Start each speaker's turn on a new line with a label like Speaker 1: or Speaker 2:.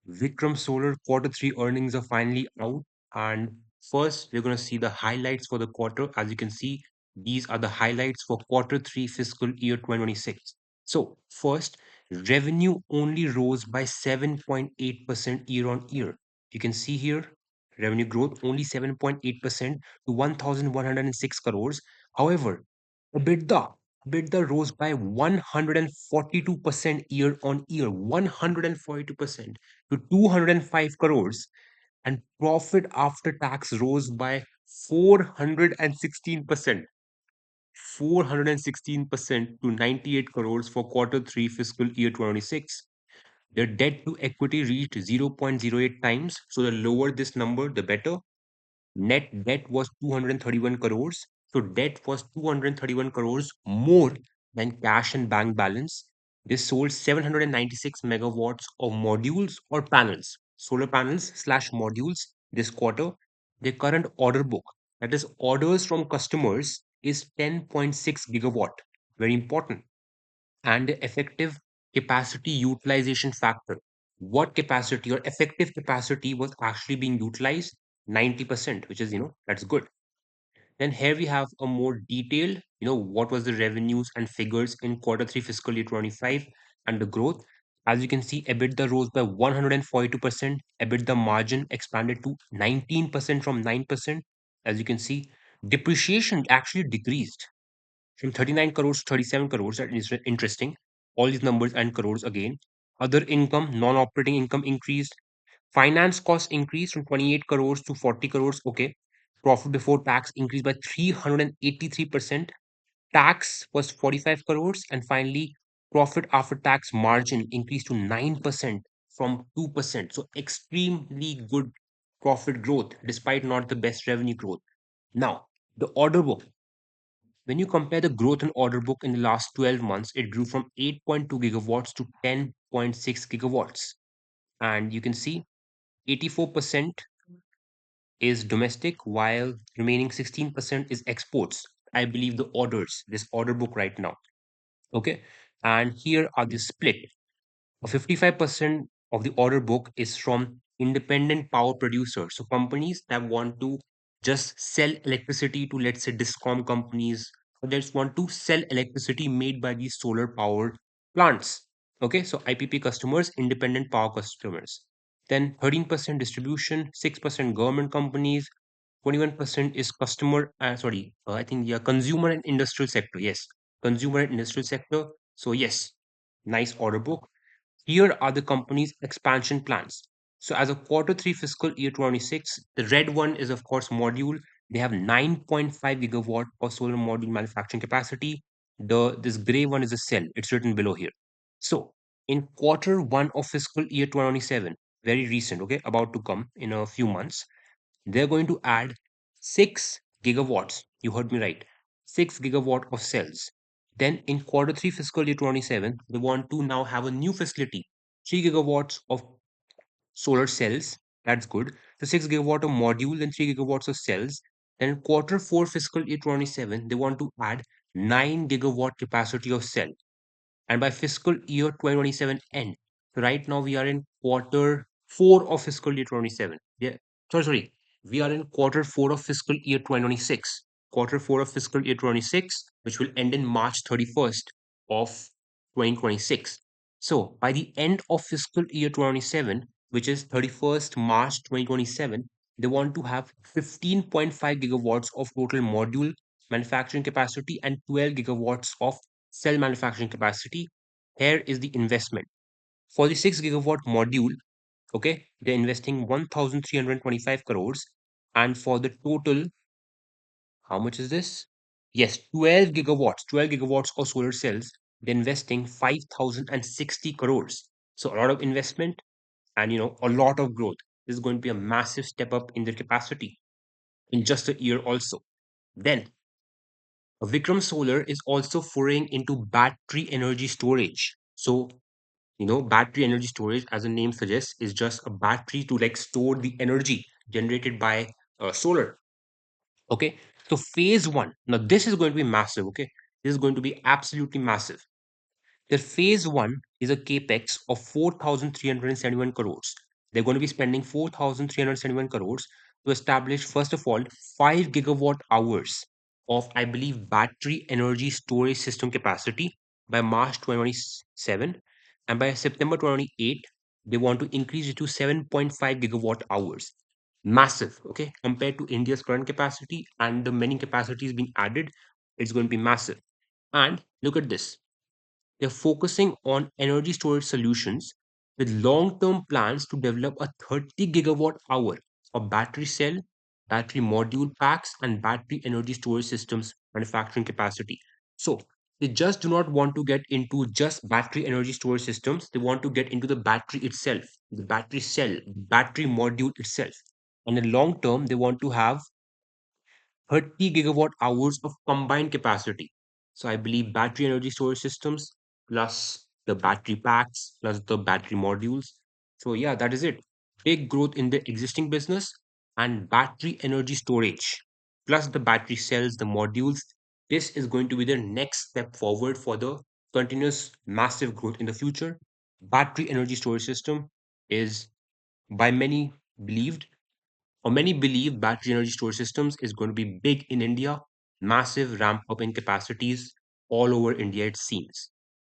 Speaker 1: Vikram Solar quarter three earnings are finally out. And first, we're going to see the highlights for the quarter. As you can see, these are the highlights for quarter three fiscal year 2026. So, first, revenue only rose by 7.8% year on year. You can see here, revenue growth only 7.8% to 1,106 crores. However, EBITDA rose by 142% year on year, 142% to 205 crores, and profit after tax rose by 416%, 416% to 98 crores for quarter 3 fiscal year 2026. The debt to equity reached 0.08 times, so the lower this number, the better. Net debt was 231 crores. So debt was 231 crores more than cash and bank balance. They sold 796 megawatts of modules or panels, solar panels slash modules this quarter. The current order book, that is orders from customers, is 10.6 gigawatt. Very important. And the effective capacity utilization factor. What capacity or effective capacity was actually being utilized? 90%, which is, that's good. Then here we have a more detailed, what was the revenues and figures in quarter three fiscal year 25 and the growth. As you can see, EBITDA rose by 142%. EBITDA margin expanded to 19% from 9%. As you can see, depreciation actually decreased from 39 crores to 37 crores. That is interesting. All these numbers and crores again. Other income, non-operating income increased. Finance costs increased from 28 crores to 40 crores. Okay. Profit before tax increased by 383%. Tax was 45 crores. And finally, profit after tax margin increased to 9% from 2%. So extremely good profit growth despite not the best revenue growth. Now, the order book. When you compare the growth in order book in the last 12 months, it grew from 8.2 gigawatts to 10.6 gigawatts. And you can see 84% is domestic, while remaining 16% is exports. I believe the orders, this order book right now. Okay. And here are the split. 55% of the order book is from independent power producers. So companies that want to just sell electricity to, let's say, discom companies, or they just want to sell electricity made by these solar power plants. Okay, so IPP customers, independent power customers. Then 13% distribution, 6% government companies, 21% is I think, yeah, consumer and industrial sector. Yes, consumer and industrial sector. So yes, nice order book. Here are the company's expansion plans. So as of quarter three fiscal year 26, the red one is of course module. They have 9.5 gigawatt of solar module manufacturing capacity. This gray one is a cell. It's written below here. So in quarter one of fiscal year 2027, very recent, okay, about to come in a few months, they're going to add 6 gigawatts. You heard me right. 6 gigawatt of cells. Then in quarter 3 fiscal year 27, they want to now have a new facility, 3 gigawatts of solar cells. That's good. So 6 gigawatt of module and 3 gigawatts of cells. Then in quarter 4 fiscal year 27, they want to add 9 gigawatt capacity of cell. And by fiscal year 2027 end, so right now we are in quarter 4 of fiscal year 27. Yeah, sorry. We are in quarter 4 of fiscal year 2026. Quarter 4 of fiscal year 26, which will end in March 31st of 2026. So by the end of fiscal year 27, which is 31st March 2027, they want to have 15.5 gigawatts of total module manufacturing capacity and 12 gigawatts of cell manufacturing capacity. Here is the investment. For the 6 gigawatt module, okay, they're investing 1,325 crores. And for the total, how much is this? Yes, 12 gigawatts of solar cells, they're investing 5,060 crores. So a lot of investment and, a lot of growth. This is going to be a massive step up in their capacity in just a year also. Then Vikram Solar is also foraying into battery energy storage. So, battery energy storage, as the name suggests, is just a battery to like store the energy generated by solar. Okay. So, phase one. Now, this is going to be massive. Okay. This is going to be absolutely massive. The phase one is a capex of 4,371 crores. They're going to be spending 4,371 crores to establish, first of all, 5 gigawatt hours of, I believe, battery energy storage system capacity by March 2027. And by September 28, they want to increase it to 7.5 gigawatt hours. Massive, okay? Compared to India's current capacity and the many capacities being added, it's going to be massive. And look at this, they're focusing on energy storage solutions with long term plans to develop a 30 gigawatt hour of battery cell, battery module packs, and battery energy storage systems manufacturing capacity. So, they just do not want to get into just battery energy storage systems. They want to get into the battery itself, the battery cell, battery module itself. And in long term, they want to have 30 gigawatt hours of combined capacity. So I believe battery energy storage systems plus the battery packs plus the battery modules. So yeah, that is it. Big growth in the existing business and battery energy storage plus the battery cells, the modules. This is going to be the next step forward for the continuous massive growth in the future. Battery energy storage system is by many believed or many believe battery energy storage systems is going to be big in India, massive ramp up in capacities all over India, it seems.